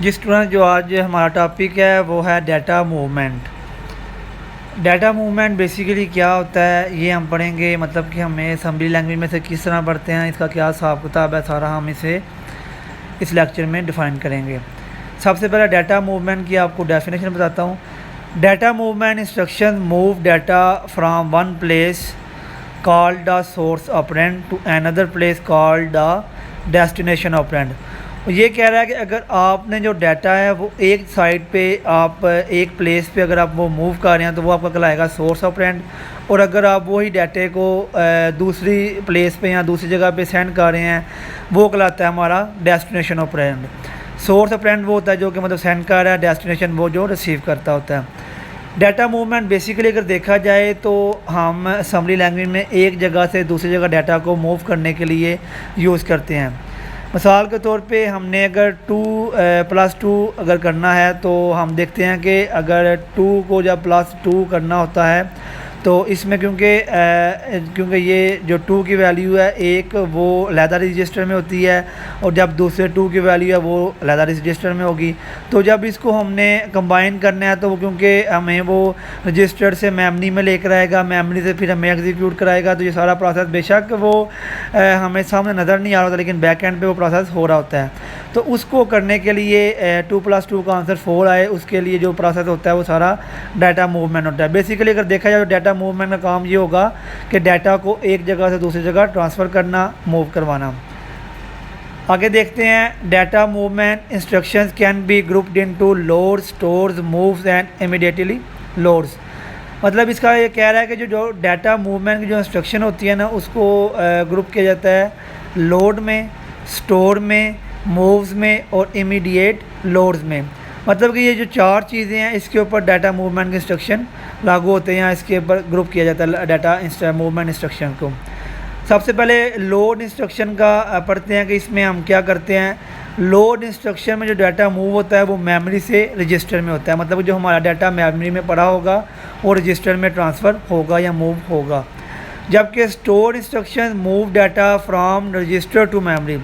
जी student, जो आज हमारा टॉपिक है वो है data movement. Data movement basically क्या होता है ये हम पढ़ेंगे, मतलब कि हमें असेंबली लैंग्वेज में से किस तरह पढ़ते हैं, इसका क्या हिसाब किताब है, सारा हम इसे इस लेक्चर में डिफ़ाइन करेंगे। सबसे पहले डाटा मूवमेंट की आपको डेफिनेशन बताता हूँ। Data movement instruction move data from one place called the source operand to another place called the destination operand. ये कह रहा है कि अगर आपने जो डाटा है वो एक साइड पे आप एक प्लेस पे अगर आप वो मूव कर रहे हैं तो वो आपका कहलाएगा सोर्स ऑपरेंड, और अगर आप वही डाटे को दूसरी प्लेस पे या दूसरी जगह पे सेंड कर रहे हैं वो कहलाता है हमारा डेस्टिनेशन ऑपरेंड। सोर्स ऑपरेंड वो होता है जो कि मतलब सेंड कर रहा है, डेस्टिनेशन वो जो रिसीव करता होता है। डाटा मूवमेंट बेसिकली अगर देखा जाए तो हम असेंबली लैंग्वेज में एक जगह से दूसरी जगह डाटा को मूव करने के लिए यूज़ करते हैं। मिसाल के तौर पे हमने अगर 2+2 अगर करना है तो हम देखते हैं कि अगर 2 को जब +2 करना होता है तो इसमें क्योंकि ये जो 2 की वैल्यू है एक वो अलहदा रजिस्टर में होती है और जब दूसरे 2 की वैल्यू है वो अलहदा रजिस्टर में होगी। तो जब इसको हमने कंबाइन करना है तो वो क्योंकि हमें वो रजिस्टर से मेमोरी में लेकर आएगा, मेमोरी से फिर हमें एग्जीक्यूट कराएगा, तो ये सारा प्रोसेस बेशक वो हमें सामने नज़र नहीं आ रहा होता लेकिन बैक एंड पे वो प्रोसेस हो रहा होता है। तो उसको करने के लिए 2+2 का आंसर 4 आए, उसके लिए जो प्रोसेस होता है वो सारा डाटा मूवमेंट होता है। बेसिकली अगर देखा जाए तो डाटा मूवमेंट का काम ये होगा कि डाटा को एक जगह से दूसरी जगह ट्रांसफ़र करना, मूव करवाना। आगे देखते हैं, data movement instructions can be grouped into loads, stores, moves and immediately loads. मतलब इसका ये कह रहा है कि जो डाटा मूवमेंट की जो इंस्ट्रक्शन होती है ना उसको ग्रुप किया जाता है लोड में, स्टोर में, मूव्स में और इमीडिएट लोड्स में। मतलब कि ये जो चार चीज़ें हैं इसके ऊपर डाटा मूवमेंट के इंस्ट्रक्शन लागू होते हैं, इसके ऊपर ग्रुप किया जाता है डाटा मूवमेंट इंस्ट्रक्शन को। सबसे पहले लोड इंस्ट्रक्शन का पढ़ते हैं कि इसमें हम क्या करते हैं। लोड इंस्ट्रक्शन में जो डाटा मूव होता है वो मेमोरी से रजिस्टर में होता है, मतलब जो हमारा डाटा मेमोरी में पड़ा होगा वो रजिस्टर में ट्रांसफ़र होगा या मूव होगा। जबकि store instruction move data from register to memory.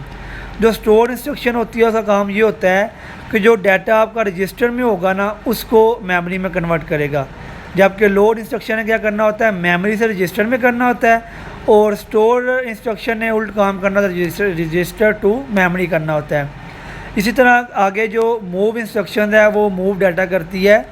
जो स्टोर इंस्ट्रक्शन होती है उसका काम ये होता है कि जो डाटा आपका रजिस्टर में होगा ना उसको मेमोरी में कन्वर्ट करेगा। जबकि लोड इंस्ट्रक्शन ने क्या करना होता है, मेमोरी से रजिस्टर में करना होता है, और स्टोर इंस्ट्रक्शन ने उल्ट काम करना होता है, रजिस्टर टू मेमोरी करना होता है। इसी तरह आगे जो मूव इंस्ट्रक्शन है वो मूव डाटा करती है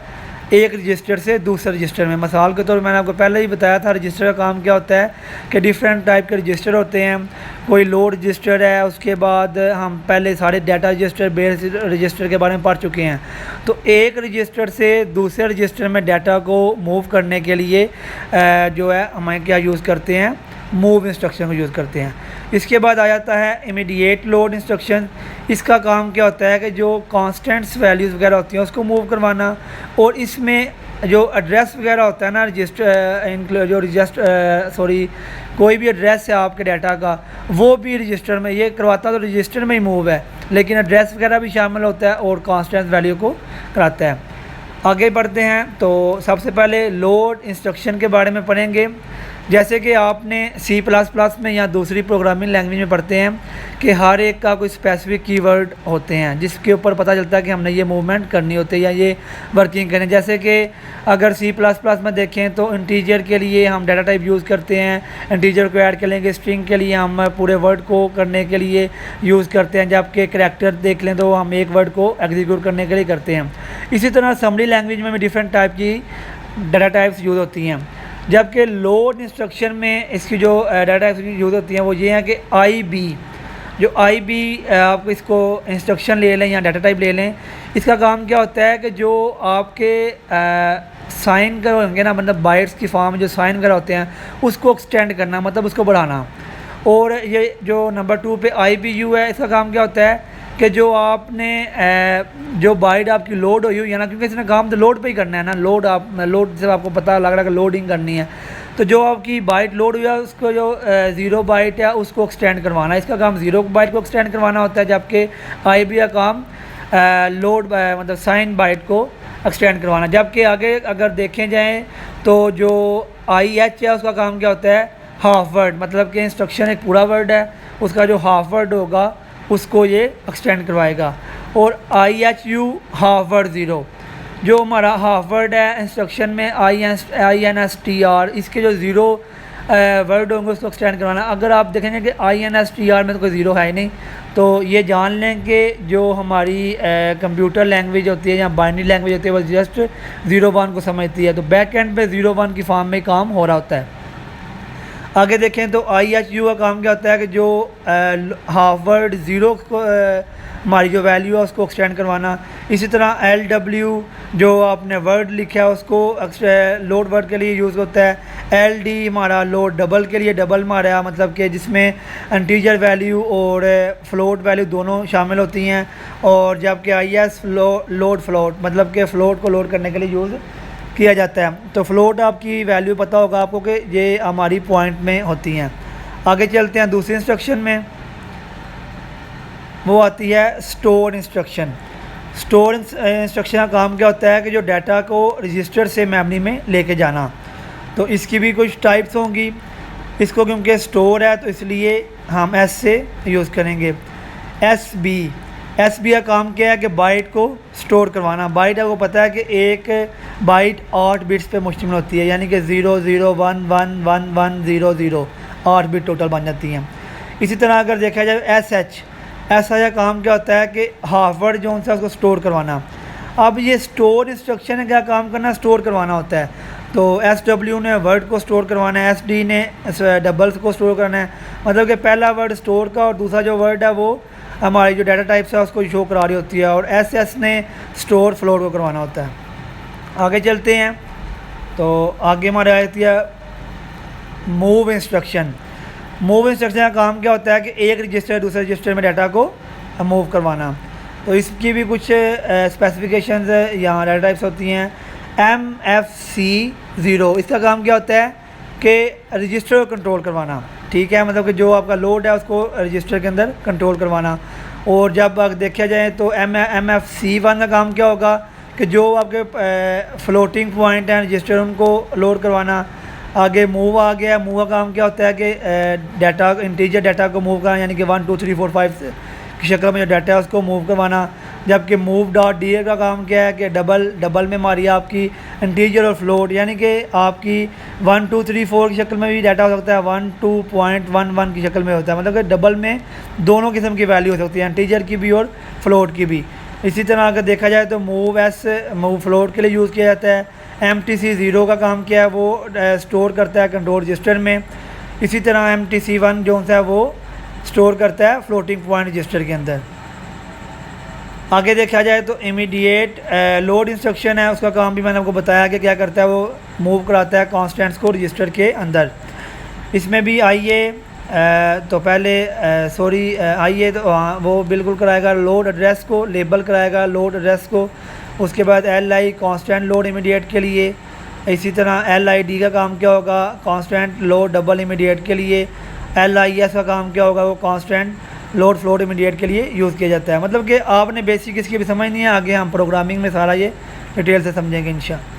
एक रजिस्टर से दूसरे रजिस्टर में। मिसाल के तौर पर मैंने आपको पहले ही बताया था रजिस्टर का काम क्या होता है कि डिफरेंट टाइप के रजिस्टर होते हैं। कोई लोड रजिस्टर है, उसके बाद हम पहले सारे डाटा रजिस्टर, बेस रजिस्टर के बारे में पढ़ चुके हैं। तो एक रजिस्टर से दूसरे रजिस्टर में डाटा को मूव करने के लिए जो है हमें क्या यूज़ करते हैं, मूव इंस्ट्रक्शन को यूज़ करते हैं। इसके बाद आ जाता है इमीडिएट लोड इंस्ट्रक्शन। इसका काम क्या होता है कि जो कांस्टेंट्स वैल्यूज़ वगैरह होती हैं उसको मूव करवाना, और इसमें जो एड्रेस वगैरह होता है ना कोई भी एड्रेस है आपके डाटा का वो भी रजिस्टर में, ये करवाता तो रजिस्टर में ही मूव है लेकिन एड्रेस वगैरह भी शामिल होता है और कांस्टेंट वैल्यू को कराता है। आगे बढ़ते हैं तो सबसे पहले लोड इंस्ट्रक्शन के बारे में पढ़ेंगे। जैसे कि आपने C++ में या दूसरी प्रोग्रामिंग लैंग्वेज में पढ़ते हैं कि हर एक का कोई स्पेसिफिक कीवर्ड होते हैं जिसके ऊपर पता चलता है कि हमने ये मूवमेंट करनी होती है या ये वर्किंग करनी है। जैसे कि अगर C++ में देखें तो इंटीजर के लिए हम डाटा टाइप यूज़ करते हैं, इंटीजर को ऐड करेंगे। स्ट्रिंग के लिए हम पूरे वर्ड को करने के लिए यूज़ करते हैं, जबकि करैक्टर देख लें तो हम एक वर्ड को एग्जीक्यूट करने के लिए करते हैं। इसी तरह असेंबली लैंग्वेज में भी डिफरेंट टाइप की डाटा टाइप्स यूज़ होती हैं। जबकि लोड इंस्ट्रक्शन में इसकी जो डाटा टाइप्स यूज़ होती हैं वो ये हैं कि IB, जो IB आप इसको इंस्ट्रक्शन ले लें या डाटा टाइप ले लें, इसका काम क्या होता है कि जो आपके साइन कर होंगे ना, मतलब बाइट्स की फॉर्म जो साइन कर होते हैं उसको एक्सटेंड करना, मतलब उसको बढ़ाना। और ये जो नंबर 2 पे IBU है, इसका काम क्या होता है कि जो आपने जो बाइट आपकी लोड हुई है ना, क्योंकि इसने काम तो लोड पे ही करना है ना, लोड से आपको पता लग रहा है कि लोडिंग करनी है, तो जो आपकी बाइट लोड हुई है उसको जो 0 बाइट है उसको एक्सटेंड करवाना है, इसका काम 0 बाइट को एक्सटेंड करवाना होता है। जबकि IB का काम लोड मतलब साइन बाइट को एक्सटेंड करवाना। जबकि आगे अगर देखें जाएँ तो जो IH है उसका काम क्या होता है, हाफ वर्ड, मतलब कि इंस्ट्रक्शन एक पूरा वर्ड है, उसका जो हाफ वर्ड होगा उसको ये एक्सटेंड करवाएगा। और IHU हाफ वर्ड ज़ीरो, जो हमारा हाफ वर्ड है इंस्ट्रक्शन में INSTR, इसके जो ज़ीरो वर्ड होंगे उसको एक्सटेंड करवाना। अगर आप देखेंगे कि INSTR में तो कोई ज़ीरो है ही नहीं, तो ये जान लें कि जो हमारी कंप्यूटर लैंग्वेज होती है या बाइनरी लैंग्वेज होती है वो जस्ट 0-1 को समझती है। तो बैक एंड पे 0-1 की फॉर्म में काम हो रहा होता है। आगे देखें तो IHU का काम क्या होता है कि जो हाफ वर्ड ज़ीरो को हमारी जो वैल्यू है उसको एक्सटेंड करवाना। इसी तरह LW जो आपने वर्ड लिखा है उसको लोड वर्ड के लिए यूज़ होता है। LD हमारा लोड डबल के लिए, डबल हमारा मतलब कि जिसमें इंटीजर वैल्यू और फ्लोट वैल्यू दोनों शामिल होती हैं। और जबकि IS लोड फ्लोट मतलब कि फ़्लोट को लोड करने के लिए यूज़ किया जाता है। तो फ्लोट आपकी वैल्यू पता होगा आपको कि ये हमारी पॉइंट में होती हैं। आगे चलते हैं दूसरी इंस्ट्रक्शन में, वो आती है स्टोर इंस्ट्रक्शन। स्टोर इंस्ट्रक्शन का काम क्या होता है कि जो डाटा को रजिस्टर से मेमोरी में लेके जाना। तो इसकी भी कुछ टाइप्स होंगी। इसको क्योंकि स्टोर है तो इसलिए हम S से यूज़ करेंगे। SB का काम क्या है कि बाइट को स्टोर करवाना। बाइट आपको पता है कि एक बाइट 8 बिट्स पे मुश्तमिल होती है, यानी कि 0 0 1 1 1 1 0 0 8 बिट टोटल बन जाती हैं। इसी तरह अगर देखा जाए SH का काम क्या होता है कि हाफ वर्ड जो उनसे उसको स्टोर करवाना। अब ये स्टोर इंस्ट्रक्शन है, क्या काम करना, स्टोर करवाना होता है। तो SW ने वर्ड को स्टोर करवाना है, SD ने डबल्स को स्टोर करना है। मतलब कि पहला वर्ड स्टोर का और दूसरा जो वर्ड है वो हमारी जो डाटा टाइप्स है उसको शो करा रही होती है। और SS ने स्टोर फ्लोट को करवाना होता है। आगे चलते हैं तो आगे हमारे आती है मूव इंस्ट्रक्शन। मूव इंस्ट्रक्शन का काम क्या होता है कि एक रजिस्टर दूसरे रजिस्टर में डाटा को मूव करवाना। तो इसकी भी कुछ स्पेसिफिकेशंस या डाटा टाइप्स होती हैं। MFC0 इसका काम क्या होता है कि रजिस्टर को कंट्रोल करवाना, ठीक है, मतलब कि जो आपका लोड है उसको रजिस्टर के अंदर कंट्रोल करवाना। और जब आप देखा जाए तो MFC1 का काम क्या होगा कि जो आपके फ्लोटिंग पॉइंट हैं रजिस्टर उनको लोड करवाना। आगे मूव आ गया। मूव का काम क्या होता है कि डाटा इंटीजर डाटा को मूव करना, यानी कि 1 2 3 4 5 की शक्ल में जो डाटा है उसको मूव करवाना। जबकि move.da का काम क्या है कि डबल में हमारी आपकी इंटीजर और फ्लोट, यानी कि आपकी 1 2 3 4 की शक्ल में भी डाटा हो सकता है, 1 2.11 की शक्ल में होता है। मतलब कि डबल में दोनों किस्म की वैल्यू हो सकती है, इंटीजर की भी और फ्लोट की भी। इसी तरह अगर देखा जाए तो मूव फ्लोट के लिए यूज़ किया जाता है। MTC0 का काम क्या है, वो स्टोर करता है कंट्रोल रजिस्टर में। इसी तरह MTC1 जो है वो स्टोर करता है फ्लोटिंग पॉइंट रजिस्टर के अंदर। आगे देखा जाए तो इमीडिएट लोड इंस्ट्रक्शन है, उसका काम भी मैंने आपको बताया कि क्या करता है, वो मूव कराता है कॉन्स्टेंट्स को रजिस्टर के अंदर। इसमें भी आइए तो पहले आइए तो वो बिल्कुल कराएगा लोड एड्रेस को, लेबल कराएगा लोड एड्रेस को। उसके बाद LI कांस्टेंट लोड इमीडिएट के लिए। इसी तरह LID का काम क्या होगा, कांस्टेंट लोड डबल इमीडिएट के लिए। LIS का काम क्या होगा, वो कांस्टेंट लोड फ्लोट इमीडिएट के लिए यूज़ किया जाता है। मतलब कि आपने बेसिक इसकी भी समझ नहीं है, आगे हम प्रोग्रामिंग में सारा ये डिटेल से समझेंगे इंशाअल्लाह।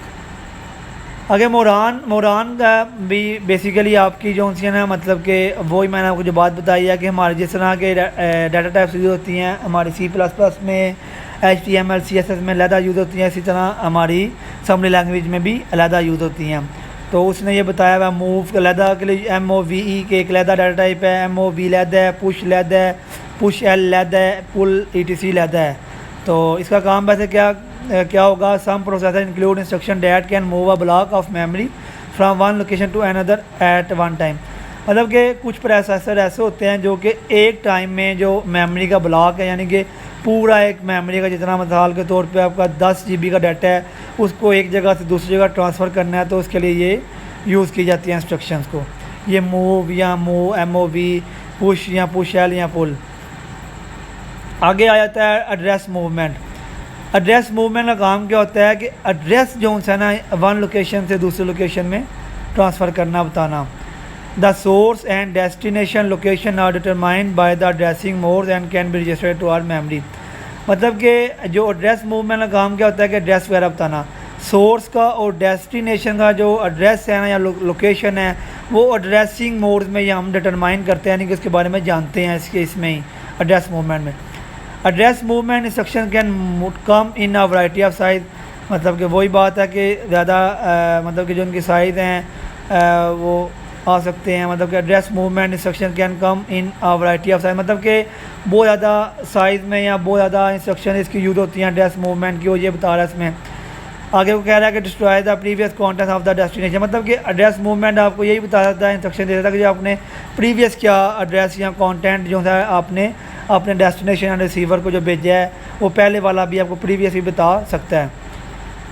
आगे मोरान का भी बेसिकली आपकी जो सी ना, मतलब कि वही मैंने आपको जो बात बताई है कि हमारे जिस तरह के डाटा टाइप्स यूज़ होती हैं हमारी C++ में, HTML CSS में अलहदा यूज़ होती हैं, इसी तरह हमारी असेंबली लैंग्वेज में भी अलहदा यूज़ होती हैं। तो उसने ये बताया हुआ मूव अलहदा के लिए MOVE के एक अलहदा डाटा टाइप है, MOV अलहदा है, पुश अलहदा है, पुश L अलहदा है, पुल ETC अलहदा है। तो इसका काम वैसे क्या होगा, some processor include instruction that can move a block of memory from one location to another at one time. मतलब कि कुछ प्रोसेसर ऐसे होते हैं जो कि एक टाइम में जो मेमोरी का ब्लॉक है, यानी कि पूरा एक मेमोरी का जितना मिसाल के तौर पे आपका 10 GB का डाटा है उसको एक जगह से दूसरी जगह ट्रांसफ़र करना है, तो उसके लिए ये यूज़ की जाती है इंस्ट्रक्शंस को, ये मूव या मूव MOV, पुश या पुश L या पुल। आगे आ जाता है एड्रेस मूवमेंट। एड्रेस मूवमेंट का काम क्या होता है कि एड्रेस जो है ना वन लोकेशन से दूसरे लोकेशन में ट्रांसफ़र करना, बताना। The source and destination location are determined by the addressing modes and can be registered to our memory. मतलब कि जो एड्रेस मूवमेंट का काम क्या होता है कि एड्रेस वगैरह बताना। सोर्स का और डेस्टिनेशन का जो एड्रेस है ना या लोकेशन है वो एड्रेसिंग मोड्स में ही हम डिटरमाइन करते हैं, यानी कि उसके बारे में जानते हैं इसमें ही एड्रेस मूवमेंट में। Address movement instruction can come in a variety of size, मतलब कि वही बात है कि ज़्यादा मतलब कि जो उनकी साइज़ हैं वो आ सकते हैं। मतलब कि address movement instruction can come in a variety of size, मतलब कि बहुत ज़्यादा साइज़ में या बहुत ज़्यादा इंस्ट्रक्शन इसकी यूज़ होती हैं एड्रेस मूवमेंट की, वो ये बता रहा है इसमें। आगे वो कह रहा है कि destroy the previous content of the destination, मतलब कि एड्रेस मूवमेंट आपको यही बता देता है, इंस्ट्रक्शन दे देता है कि जो आपने प्रीवियस क्या एड्रेस या कंटेंट जो है आपने अपने डेस्टिनेशन या रिसीवर को जो भेजा है वो पहले वाला भी आपको प्रीवियस भी बता सकता है।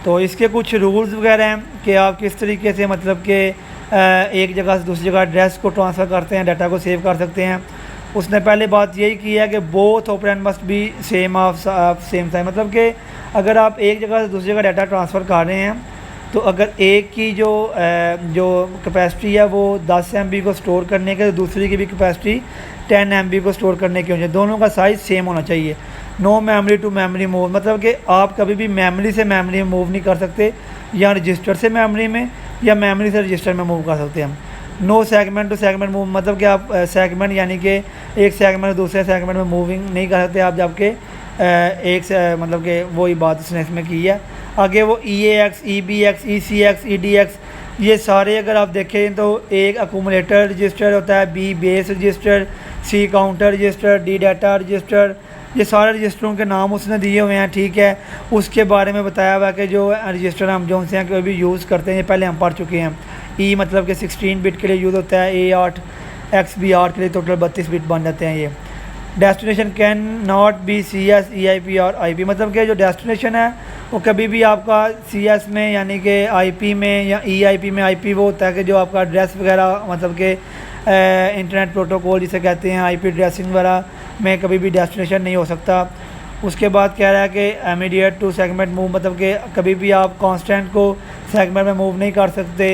तो इसके कुछ रूल्स वगैरह हैं कि आप किस तरीके से मतलब कि एक जगह से दूसरी जगह एड्रेस को ट्रांसफ़र करते हैं, डाटा को सेव कर सकते हैं। उसने पहले बात यही की है कि both operand must be same of same size, मतलब कि अगर आप एक जगह से दूसरी जगह डाटा ट्रांसफ़र कर रहे हैं तो अगर एक की जो कैपेसिटी है वो 10 MB को स्टोर करने के, तो दूसरी की भी कैपेसिटी 10 MB को स्टोर करने की होनी चाहिए। दोनों का साइज़ सेम होना चाहिए। No memory to memory move, मतलब कि आप कभी भी मेमोरी से मेमोरी में मूव नहीं कर सकते, या रजिस्टर से मेमोरी में या मेमोरी से रजिस्टर में मूव कर सकते हैं। No segment to segment move, मतलब कि आप सेगमेंट यानी कि एक सेगमेंट दूसरे सेगमेंट में मूविंग नहीं कर सकते आप, जबकि एक से मतलब कि वही बात उसने इसमें की है। आगे वो EAX, EBX, ECX, EDX, ये सारे अगर आप देखें तो एक अकूमुलेटर रजिस्टर होता है, B base register, C counter register, D data register, ये सारे रजिस्टरों के नाम उसने दिए हुए हैं, ठीक है। उसके बारे में बताया हुआ है कि जो रजिस्टर हम जो से हैं कोई भी यूज़ करते हैं, ये पहले हम पढ़ चुके हैं। E मतलब कि 16 बिट के लिए यूज़ होता है, A8 XBR के लिए टोटल 32 बिट बन जाते हैं। ये destination can not be CS, EIP और IP, मतलब कि जो डेस्टिनेशन है वो कभी भी आपका CS में यानी कि IP में या EIP में। IP वो होता है कि जो आपका एड्रेस वगैरह मतलब कि इंटरनेट प्रोटोकॉल जिसे कहते हैं, IP एड्रेसिंग वगैरह में कभी भी डेस्टिनेशन नहीं हो सकता। उसके बाद कह रहा है कि इमीडिएट टू सेगमेंट मूव, मतलब कि कभी भी आप कांस्टेंट को सेगमेंट में मूव नहीं कर सकते।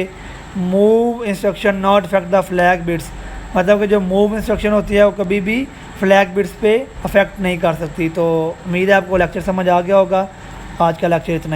Move instruction not affect the flag bits, मतलब कि जो मूव इंस्ट्रक्शन होती है वो कभी भी फ्लैग बिट्स पे अफेक्ट नहीं कर सकती। तो उम्मीद है आपको लेक्चर समझ आ गया होगा। आज का लेक्चर इतना ही।